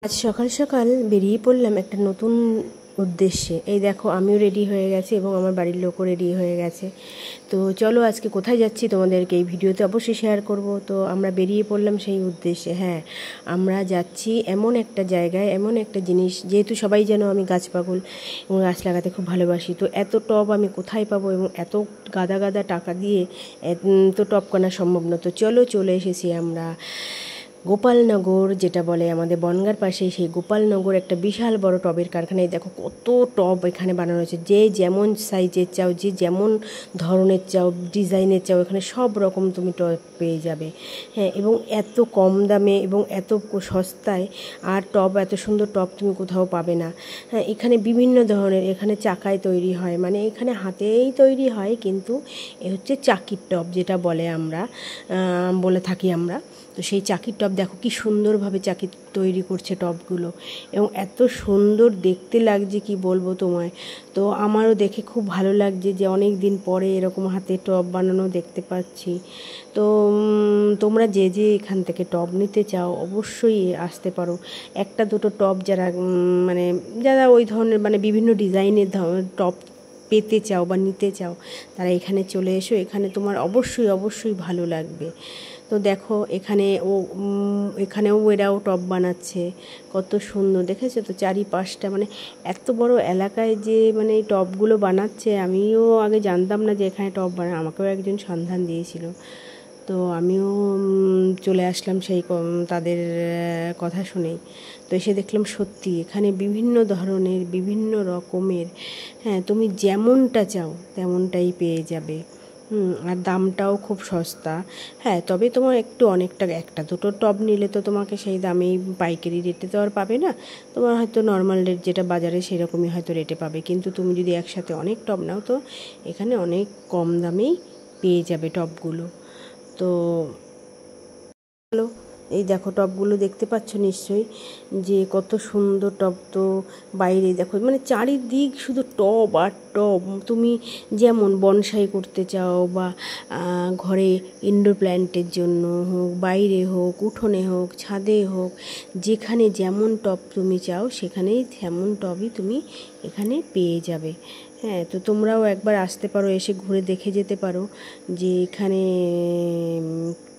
আজ সকাল সকাল বেরিয়ে পড়লাম একটা নতুন উদ্দেশ্যে। এই দেখো, আমিও রেডি হয়ে গেছি এবং আমার বাড়ির লোকও রেডি হয়ে গেছে। তো চলো আজকে কোথায় যাচ্ছি তোমাদেরকে এই ভিডিওতে অবশ্যই শেয়ার করব। তো আমরা বেরিয়ে পড়লাম সেই উদ্দেশ্যে। হ্যাঁ, আমরা যাচ্ছি এমন একটা জায়গায়, এমন একটা জিনিস, যেহেতু সবাই যেন আমি গাছ পাগল এবং গাছ লাগাতে খুব ভালোবাসি। তো এত টব আমি কোথায় পাবো এবং এত গাদা গাদা টাকা দিয়ে তো টব কেনা সম্ভব না। তো চলে এসেছি আমরা গোপালনগর, যেটা বলে আমাদের বনগাঁর পাশে, সেই গোপালনগর একটা বিশাল বড় টবের কারখানায়। দেখো কত টব এখানে বানানো হয়েছে, যে যেমন সাইজের চাও, যে যেমন ধরনের চাও, ডিজাইনের চাও, এখানে সব রকম তুমি টব পেয়ে যাবে। হ্যাঁ, এবং এত কম দামে এবং এত সস্তায়। আর টব, এত সুন্দর টব তুমি কোথাও পাবে না। হ্যাঁ, এখানে বিভিন্ন ধরনের, এখানে চাকায় তৈরি হয়, মানে এখানে হাতেই তৈরি হয়, কিন্তু এ হচ্ছে চাকির টব, যেটা বলে আমরা বলে থাকি আমরা। তো সেই চাকির টব দেখো কি সুন্দরভাবে চাকি তৈরি করছে টবগুলো, এবং এত সুন্দর দেখতে লাগছে কি বলবো তোমায়। তো আমারও দেখে খুব ভালো লাগছে যে অনেক দিন পরে এরকম হাতে টব বানানো দেখতে পাচ্ছি। তো তোমরা যে যে এখান থেকে টব নিতে চাও অবশ্যই আসতে পারো। একটা দুটো টব যারা মানে যারা ওই ধরনের মানে বিভিন্ন ডিজাইনের টব পেতে চাও বা নিতে চাও, তারা এখানে চলে এসো। এখানে তোমার অবশ্যই ভালো লাগবে। তো দেখো এখানেও এরাও টব বানাচ্ছে, কত সুন্দর দেখেছো তো চারিপাশটা, মানে এত বড় এলাকায় যে মানে এই টবগুলো বানাচ্ছে। আমিও আগে জানতাম না যে এখানে টব বানায়, আমাকেও একজন সন্ধান দিয়েছিল। তো আমিও চলে আসলাম সেই তাদের কথা শুনেই। তো এসে দেখলাম সত্যি এখানে বিভিন্ন ধরনের, বিভিন্ন রকমের, হ্যাঁ, তুমি যেমনটা চাও তেমনটাই পেয়ে যাবে। আর দামটাও খুব সস্তা। হ্যাঁ, তবে তোমার অনেকটা একটা দুটো টব নিলে তো তোমাকে সেই দামেই পাইকারি রেটে তো আর পাবে না। তোমার হয়তো নর্মাল রেট যেটা বাজারে সেরকমই হয়তো রেটে পাবে, কিন্তু তুমি যদি একসাথে অনেক টব নাও তো এখানে অনেক কম দামেই পেয়ে যাবে টবগুলো। তো হ্যালো, এই দেখো টবগুলো দেখতে পাচ্ছ নিশ্চয়ই, যে কত সুন্দর টব। তো বাইরে দেখো মানে চারিদিক শুধু টব আর টব। তুমি যেমন বনসাই করতে চাও বা ঘরে ইনডোর প্ল্যান্টের জন্য হোক, বাইরে হোক, উঠোনে হোক, ছাদে হোক, যেখানে যেমন টব তুমি চাও সেখানেই তেমন টবই তুমি এখানে পেয়ে যাবে। হ্যাঁ, তো তোমরাও একবার আসতে পারো, এসে ঘুরে দেখে যেতে পারো যে এখানে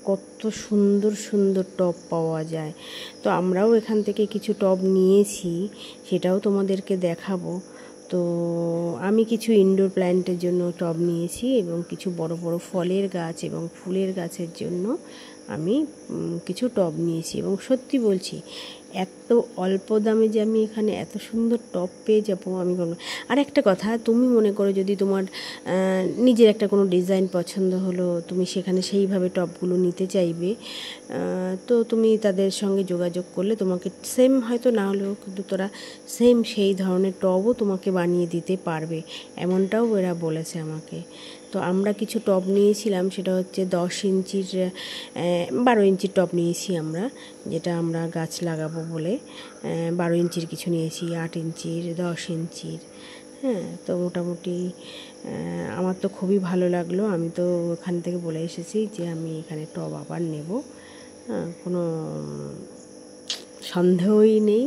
কত সুন্দর সুন্দর টব পাওয়া যায়। তো আমরাও এখান থেকে কিছু টব নিয়েছি, সেটাও তোমাদেরকে দেখাবো। তো আমি কিছু ইনডোর প্ল্যান্টের জন্য টব নিয়েছি এবং কিছু বড় বড় ফলের গাছ এবং ফুলের গাছের জন্য আমি কিছু টব নিয়েছি। এবং সত্যি বলছি, এত অল্প দামে যে আমি এখানে এত সুন্দর টব পেয়ে যাবো আমি বলবো। আর একটা কথা, তুমি মনে করো যদি তোমার নিজের একটা কোনো ডিজাইন পছন্দ হলো, তুমি সেখানে সেইভাবে টবগুলো নিতে চাইবে, তো তুমি তাদের সঙ্গে যোগাযোগ করলে তোমাকে সেম, হয়তো না হলেও কিন্তু তোরা সেম সেই ধরনের টবও তোমাকে বানিয়ে দিতে পারবে, এমনটাও এরা বলেছে আমাকে। তো আমরা কিছু টব নিয়েছিলাম, সেটা হচ্ছে 10 ইঞ্চির 12 ইঞ্চির টব নিয়েছি আমরা, যেটা আমরা গাছ লাগাবো বলে। 12 ইঞ্চির কিছু নিয়েছি, 8 ইঞ্চির, 10 ইঞ্চির। হ্যাঁ, তো মোটামুটি আমার তো খুবই ভালো লাগলো। আমি তো ওখান থেকে বলে এসেছি যে আমি এখানে টব আবার নেব। হ্যাঁ, কোনো সন্দেহই নেই,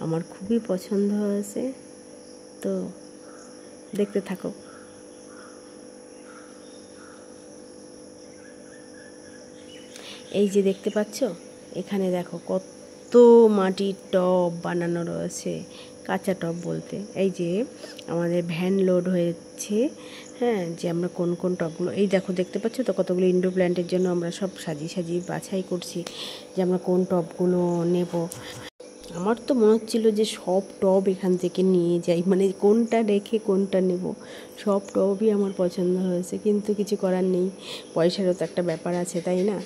আমার খুবই পছন্দ হয়েছে। তো দেখতে থাকো। এই যে দেখতে পাচ্ছ, এখানে দেখো কত মাটির টব বানানো রয়েছে, কাঁচা টব বলতে। এই যে আমাদের ভ্যান লোড হয়েছে। হ্যাঁ, যে আমরা কোন কোন টবগুলো, এই দেখো দেখতে পাচ্ছ তো কতগুলো ইনডোর প্ল্যান্টের জন্য আমরা সব সাজিয়ে বাছাই করছি যে আমরা কোন টবগুলো নেব। আমার তো মনে হচ্ছিল যে সব টব এখান থেকে নিয়ে যাই, মানে কোনটা রেখে কোনটা নেব। সব টবই আমার পছন্দ হয়েছে, কিন্তু কিছু করার নেই, পয়সারও তো একটা ব্যাপার আছে, তাই না?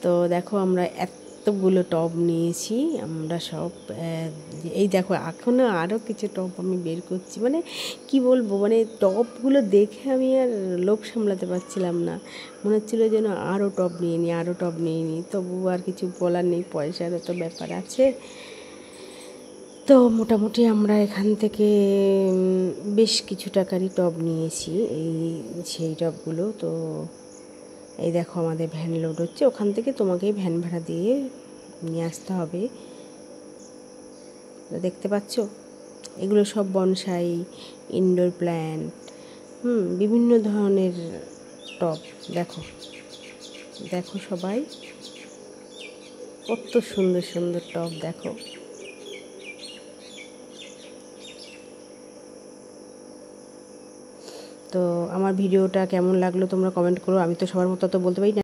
তো দেখো আমরা এতগুলো টব নিয়েছি আমরা সব। এই দেখো এখনও আরও কিছু টব আমি বের করছি, মানে কি বলবো, মানে টবগুলো দেখে আমি আর লোভ সামলাতে পারছিলাম না। মনে হচ্ছিলো যেন আরও টব নিয়ে নিই, তবু আর কিছু বলার নেই, পয়সারও তো ব্যাপার আছে। তো মোটামুটি আমরা এখান থেকে বেশ কিছু টাকারই টব নিয়েছি, সেই টবগুলো। তো এই দেখো আমাদের ভ্যান লোড হচ্ছে, ওখান থেকে তোমাকে ভ্যান ভাড়া দিয়ে নিয়ে আসতে হবে। দেখতে পাচ্ছ, এগুলো সব বনসাই, ইনডোর প্ল্যান্ট, বিভিন্ন ধরনের টব। দেখো দেখো সবাই, কত সুন্দর সুন্দর টব দেখো। তো আমার ভিডিওটা কেমন লাগলো তোমরা কমেন্ট করো। আমি তো সবার মতো তো বলতে পারি না।